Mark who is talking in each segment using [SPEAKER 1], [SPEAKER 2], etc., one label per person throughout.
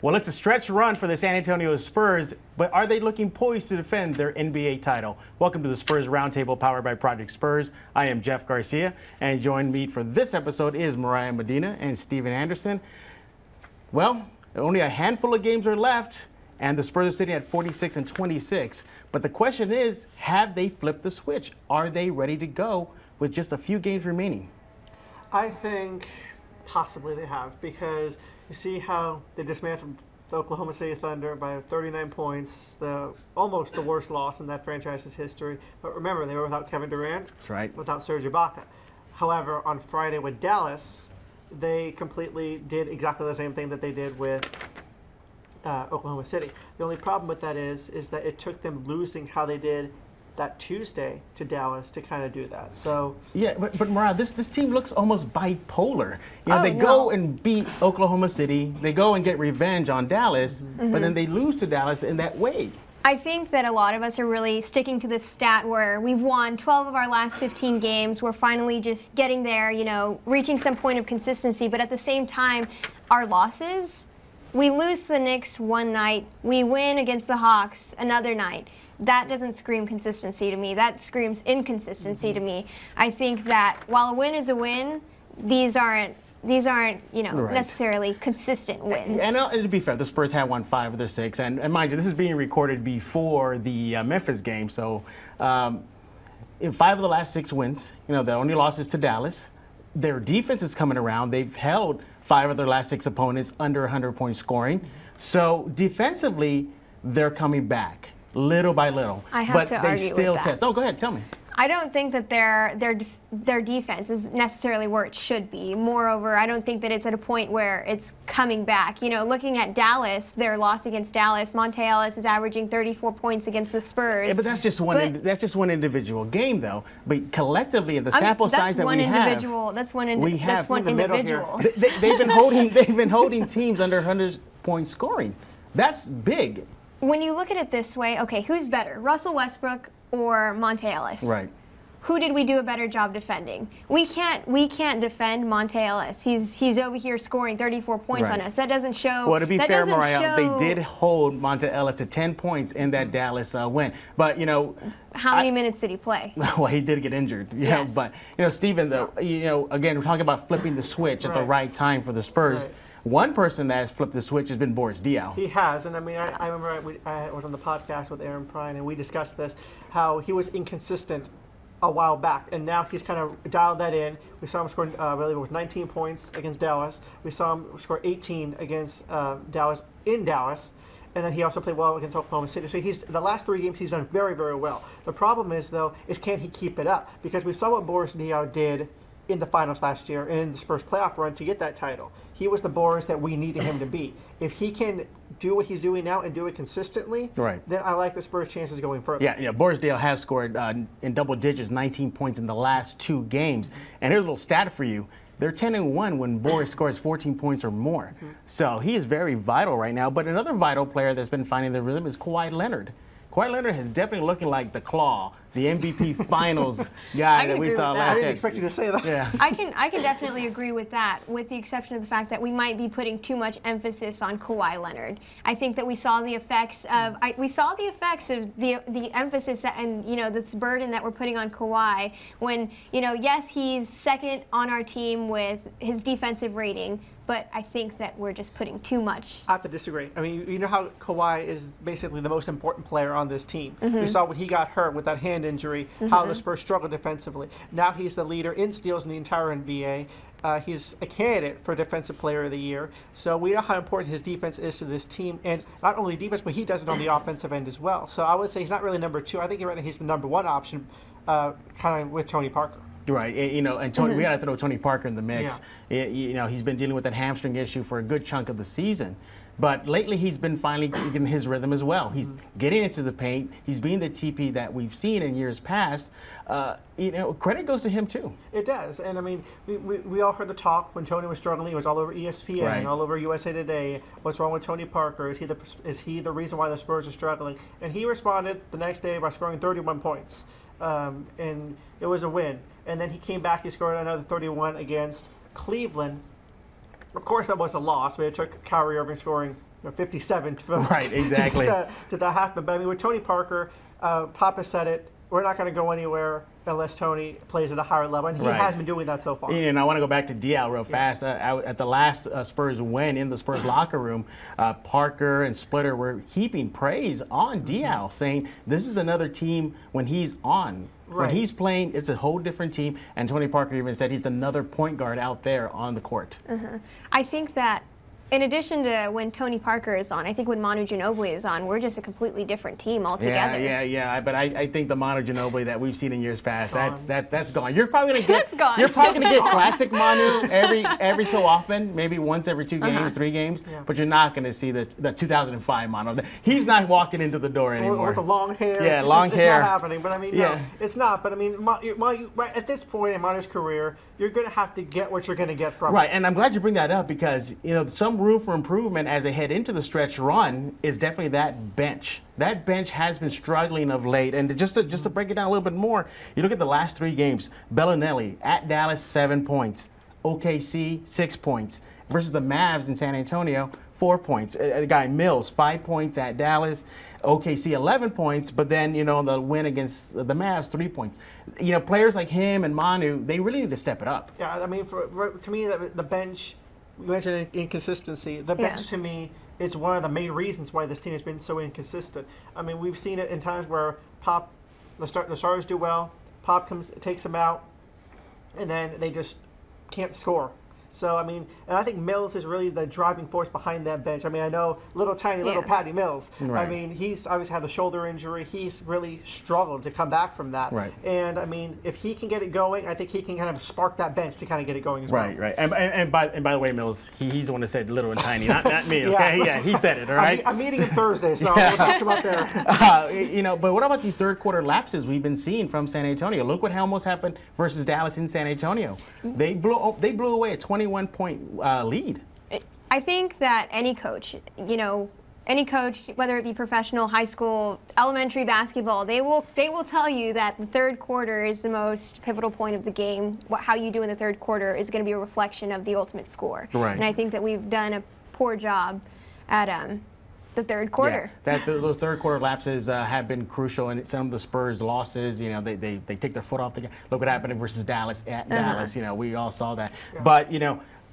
[SPEAKER 1] Well, it's a stretch run for the San Antonio Spurs, but are they looking poised to defend their NBA title? Welcome to the Spurs Roundtable powered by Project Spurs. I am Jeff Garcia, and joining me for this episode is Mariah Medina and Stephen Anderson. Well, only a handful of games are left, and the Spurs are sitting at 46-26. But the question is, have they flipped the switch? Are they ready to go with just a few games remaining?
[SPEAKER 2] I think possibly they have, because you see how they dismantled the Oklahoma City Thunder by 39 points, almost the worst loss in that franchise's history. But remember, they were without Kevin Durant,
[SPEAKER 1] That's right,
[SPEAKER 2] without Serge Ibaka. However, on Friday with Dallas, they completely did exactly the same thing that they did with Oklahoma City. The only problem with that is that it took them losing how they did that Tuesday to Dallas to kind of do that. So
[SPEAKER 1] yeah, but Mariah, this team looks almost bipolar. You know, they go and beat Oklahoma City, they go and get revenge on Dallas, but then they lose to Dallas in that way.
[SPEAKER 3] I think that a lot of us are really sticking to this stat where we've won 12 of our last 15 games. We're finally just getting there, you know, reaching some point of consistency. But at the same time, our losses, we lose to the Knicks one night, we win against the Hawks another night. That doesn't scream consistency to me. That screams inconsistency to me. I think that while a win is a win, these aren't you know, necessarily consistent wins.
[SPEAKER 1] And to be fair, the Spurs have won 5 of their 6, and mind you, this is being recorded before the Memphis game. So, in 5 of the last 6 wins, you know, the only loss is to Dallas. Their defense is coming around. They've held 5 of their last 6 opponents under 100 points scoring. So defensively, they're coming back little by little.
[SPEAKER 3] I have to argue with that. But they still test.
[SPEAKER 1] Oh, go ahead, tell me.
[SPEAKER 3] I don't think that their defense is necessarily where it should be. Moreover, I don't think that it's at a point where it's coming back. You know, looking at Dallas, their loss against Dallas, Monte Ellis is averaging 34 points against the Spurs.
[SPEAKER 1] Yeah, but that's just one individual game, though. But collectively, in the sample size that we have,
[SPEAKER 3] that's one individual.
[SPEAKER 1] They've been holding teams under 100 point scoring. That's big.
[SPEAKER 3] When you look at it this way, okay, who's better, Russell Westbrook or Monte Ellis?
[SPEAKER 1] Right.
[SPEAKER 3] Who did we do a better job defending? We can't defend Monte Ellis. He's over here scoring 34 points on us. That doesn't show.
[SPEAKER 1] Well, to be fair, Mariah, they did hold Monte Ellis to 10 points in that Dallas win. But, you know,
[SPEAKER 3] how many minutes did he play?
[SPEAKER 1] Well, he did get injured. Yeah, yes. But, you know, Stephen, you know, again, we're talking about flipping the switch at the right time for the Spurs.
[SPEAKER 2] Right.
[SPEAKER 1] One person that has flipped the switch has been Boris Diaw.
[SPEAKER 2] He has, and I mean, I remember I was on the podcast with Aaron Prine, and we discussed this, how he was inconsistent a while back, and now he's kind of dialed that in. We saw him scoring, really, it was 19 points against Dallas. We saw him score 18 against Dallas in Dallas, and then he also played well against Oklahoma City. So the last 3 games he's done very, very well. The problem is, though, can he keep it up? Because we saw what Boris Diaw did in the finals last year and in the Spurs playoff run to get that title. He was the Boris that we needed him to be. If he can do what he's doing now and do it consistently, then I like the Spurs' chances going further.
[SPEAKER 1] Yeah, Boris Diaw has scored in double digits, 19 points in the last 2 games. And here's a little stat for you. They're 10-1 when Boris scores 14 points or more. So he is very vital right now. But another vital player that's been finding the rhythm is Kawhi Leonard. Kawhi Leonard is definitely looking like the Claw, the MVP Finals guy that we saw last year.
[SPEAKER 2] I didn't expect you to say that.
[SPEAKER 1] Yeah.
[SPEAKER 3] I can definitely agree with that, with the exception of the fact that we might be putting too much emphasis on Kawhi Leonard. I think that we saw the effects of the emphasis and, you know, this burden that we're putting on Kawhi when, you know, yes, he's second on our team with his defensive rating, but I think that we're just putting too much.
[SPEAKER 2] I have to disagree. I mean, you know how Kawhi is basically the most important player on this team. We saw when he got hurt with that hand injury, how the Spurs struggled defensively. Now he's the leader in steals in the entire NBA. He's a candidate for Defensive Player of the Year. So we know how important his defense is to this team. And not only defense, but he does it on the offensive end as well. So I would say he's not really number 2. I think right now he's the number 1 option, kind of with Tony Parker.
[SPEAKER 1] Right, you know, and Tony, we got to throw Tony Parker in the mix. Yeah. You know, he's been dealing with that hamstring issue for a good chunk of the season. But lately, he's been finally getting his rhythm as well. He's getting into the paint. He's being the TP that we've seen in years past. You know, credit goes to him, too.
[SPEAKER 2] It does. And, I mean, we all heard the talk when Tony was struggling. It was all over ESPN, all over USA Today. What's wrong with Tony Parker? Is he the reason why the Spurs are struggling? And he responded the next day by scoring 31 points. And it was a win. And then he came back, he scored another 31 against Cleveland. Of course, that was a loss, but it took Kyrie Irving scoring 57 to,
[SPEAKER 1] Right, exactly.
[SPEAKER 2] to that happen. But I mean, with Tony Parker, Papa said it, we're not going to go anywhere unless Tony plays at a higher level, and he has been doing that so far.
[SPEAKER 1] And I want to go back to Dial real fast. At the last Spurs win in the Spurs locker room, Parker and Splitter were heaping praise on Dial, saying this is another team when he's on. When he's playing, it's a whole different team. And Tony Parker even said he's another point guard out there on the court.
[SPEAKER 3] I think that in addition to when Tony Parker is on, I think when Manu Ginobili is on, we're just a completely different team altogether.
[SPEAKER 1] Yeah. But I think the Manu Ginobili that we've seen in years past, that's gone. You're probably gonna get
[SPEAKER 3] That's gone.
[SPEAKER 1] You're probably gonna get classic Manu every so often, maybe once every 2 games, 3 games. But you're not gonna see the 2005 Manu. He's not walking into the door anymore.
[SPEAKER 2] With the long hair.
[SPEAKER 1] Yeah, long hair.
[SPEAKER 2] It's not happening. But I mean, no, it's not. But I mean, at this point in Manu's career, you're gonna have to get what you're gonna get from him.
[SPEAKER 1] And I'm glad you bring that up because some room for improvement as they head into the stretch run is definitely that bench. That bench has been struggling of late. And just to break it down a little bit more, you look at the last 3 games. Bellinelli at Dallas, 7 points. OKC, 6 points. Versus the Mavs in San Antonio, 4 points. A guy Mills, 5 points at Dallas. OKC 11 points, but then the win against the Mavs 3 points. Players like him and Manu, they really need to step it up.
[SPEAKER 2] Yeah, I mean, to me, the bench. You mentioned inconsistency. The bench to me is one of the main reasons why this team has been so inconsistent. I mean, we've seen it in times where the stars do well, Pop takes them out, and then they just can't score. So, I mean, and I think Mills is really the driving force behind that bench. I mean, I know little Patty Mills. I mean, he's obviously had the shoulder injury. He's really struggled to come back from that. And, I mean, if he can get it going, I think he can kind of spark that bench to kind of get it going as well.
[SPEAKER 1] And by the way, Mills, he's the one that said little and tiny, not me, okay? Yeah, he said it, all right?
[SPEAKER 2] I'm meeting him Thursday, so we'll talk about there.
[SPEAKER 1] But what about these third quarter lapses we've been seeing from San Antonio? Look what almost happened versus Dallas in San Antonio. They blew away a 21-point lead.
[SPEAKER 3] I think that any coach, whether it be professional, high school, elementary basketball, they will tell you that the third quarter is the most pivotal point of the game. How you do in the third quarter is going to be a reflection of the ultimate score. And I think that we've done a poor job at the third quarter.
[SPEAKER 1] Those third quarter lapses have been crucial in some of the Spurs losses. They take their foot off the gas. Look what happened versus Dallas at Dallas. We all saw that. But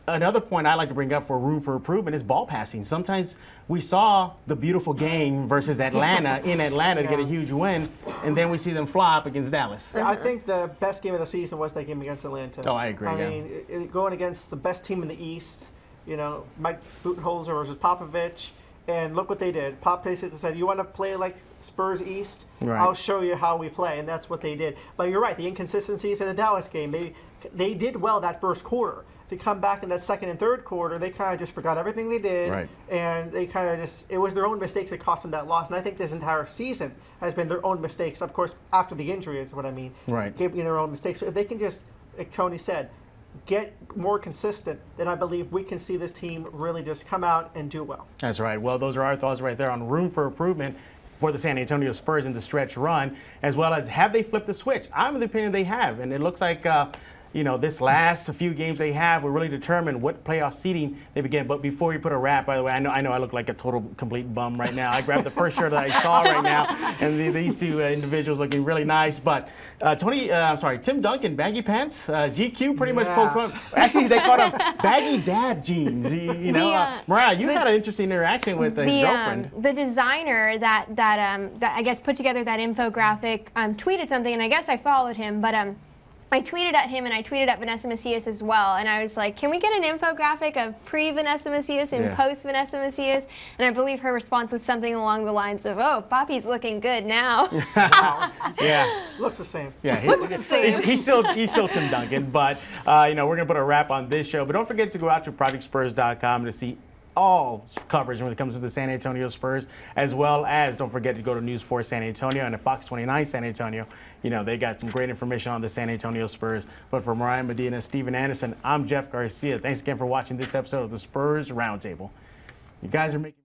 [SPEAKER 1] another point I like to bring up for room for improvement is ball passing. Sometimes we saw the beautiful game versus Atlanta in Atlanta to get a huge win, and then we see them flop against Dallas.
[SPEAKER 2] I think the best game of the season was that game against Atlanta.
[SPEAKER 1] Oh, I agree.
[SPEAKER 2] I mean, going against the best team in the East, Mike Budenholzer versus Popovich, and look what they did. Pop basically said, you want to play like Spurs East? I'll show you how we play, and that's what they did. But you're right, the inconsistencies in the Dallas game, they did well that first quarter. To come back in that second and third quarter, they kind of just forgot everything they did, and they kind of it was their own mistakes that cost them that loss. And I think this entire season has been their own mistakes. Of course, after the injury is what I mean. Giving their own mistakes. So if they can just, like Tony said, get more consistent, then I believe we can see this team really just come out and do well.
[SPEAKER 1] That's right. Well, those are our thoughts right there on room for improvement for the San Antonio Spurs in the stretch run, as well as have they flipped the switch? I'm of the opinion they have, and it looks like this last few games they have will really determine what playoff seeding they begin. But before we put a wrap, by the way, I know I look like a total complete bum right now. I grabbed the first shirt that I saw right now, and these two individuals looking really nice. But Tim Duncan, baggy pants, GQ pretty much poked fun. Actually, they called him baggy dad jeans. Mariah, you had an interesting interaction with his girlfriend.
[SPEAKER 3] The designer that I guess put together that infographic tweeted something, and I guess I followed him, but I tweeted at him and I tweeted at Vanessa Macias as well, and I was like, can we get an infographic of pre-Vanessa Macias and post-Vanessa Macias? And I believe her response was something along the lines of, oh, Poppy's looking good now.
[SPEAKER 2] Looks the same.
[SPEAKER 1] He's still Tim Duncan, but we're going to put a wrap on this show. But don't forget to go out to ProjectSpurs.com to see all coverage when it comes to the San Antonio Spurs, as well as don't forget to go to News 4 San Antonio and to Fox 29 San Antonio. They got some great information on the San Antonio Spurs. But for Mariah Medina, Stephen Anderson, I'm Jeff Garcia. Thanks again for watching this episode of the Spurs Roundtable. You guys are making